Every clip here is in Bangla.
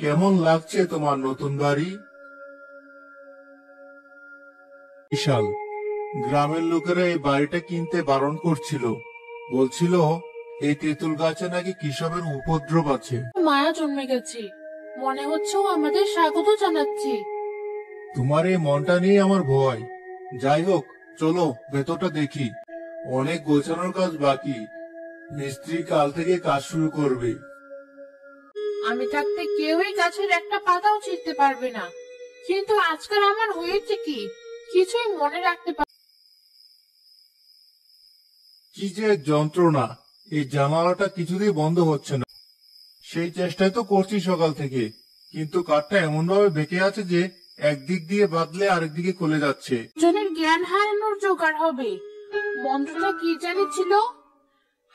কেমন লাগছে তোমার নতুন বাড়ি? বিশাল, গ্রামের লোকেরা এই বাড়িটা কিনতে বারণ করছিল। বলছিল এই তেঁতুল গাছে নাকি কৃষকের উপদ্রব আছে। মায়া জন্মে গেছে, মনে হচ্ছে ও আমাদের স্বাগত জানাচ্ছে। তোমার এই মনটা নিয়ে আমার ভয়। যাই হোক, চলো ভেতরটা দেখি। অনেক গোছানোর কাজ বাকি। মিস্ত্রি কাল থেকে কাজ শুরু করবে। আমি থাকতে কেউই গাছের একটা পাতাও ছিঁড়তে পারবে না, কিন্তু আজকাল আমার হয়েছে কি কিছুই মনে রাখতে পার। কি যে এক যন্ত্রণা! এই জানালাটা কিছুতেই বন্ধ হচ্ছে না। সেই চেষ্টাই তো করছি সকাল থেকে, কিন্তু কাঠটা এমন ভাবে বেঁকে আছে যে একদিক দিয়ে বাঁধলে আরেক দিকে খুলে যাচ্ছে। জনের জ্ঞান হারানোর জোগাড় হবে। মন্ত্রটা কি জানি ছিল,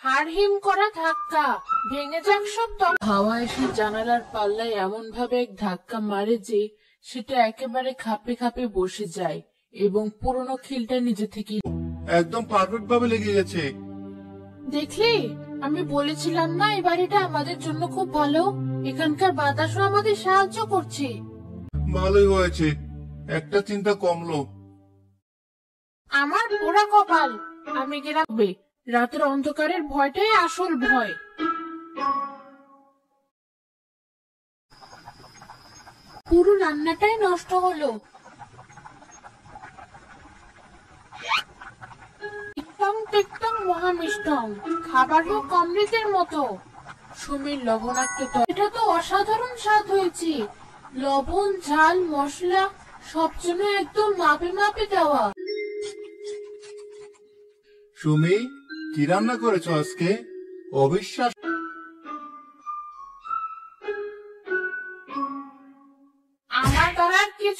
হাড় হিম করা ধাক্কা, ভেঙে যাক সব। হাওয়া এসে জানালার পাল্লায় এমন ভাবে এক ধাক্কা মারে যে সেটা একেবারে খাপে খাপে বসে যায় এবং পুরনো খিলটা নিজে থেকে। একদম পারফেক্ট ভাবে লেগে গেছে। দেখলি, আমি বলেছিলাম না এই বাড়িটা আমাদের জন্য খুব ভালো। এখানকার বাতাসও আমাদের সাহায্য করছে। ভালোই হয়েছে, একটা চিন্তা কমলো। আমার পোড়া কপাল, আমি গেলাম। রাতের অন্ধকারের ভয়টাই আসল ভয়। পুরো রান্নাটাই নষ্ট হলো। টিকটং টিকটং মহামিষ্টং, খাবার হোক অমৃতের মতো। সুমির লবণাক্ত, এটা তো অসাধারণ স্বাদ হয়েছে। লবণ, ঝাল, মশলা সব যেন একদম মাপে মাপে দেওয়া। সুমি, কি রান্না করেছো আজকে? অবিশ্বাস। আমার দ্বারা আর কিছু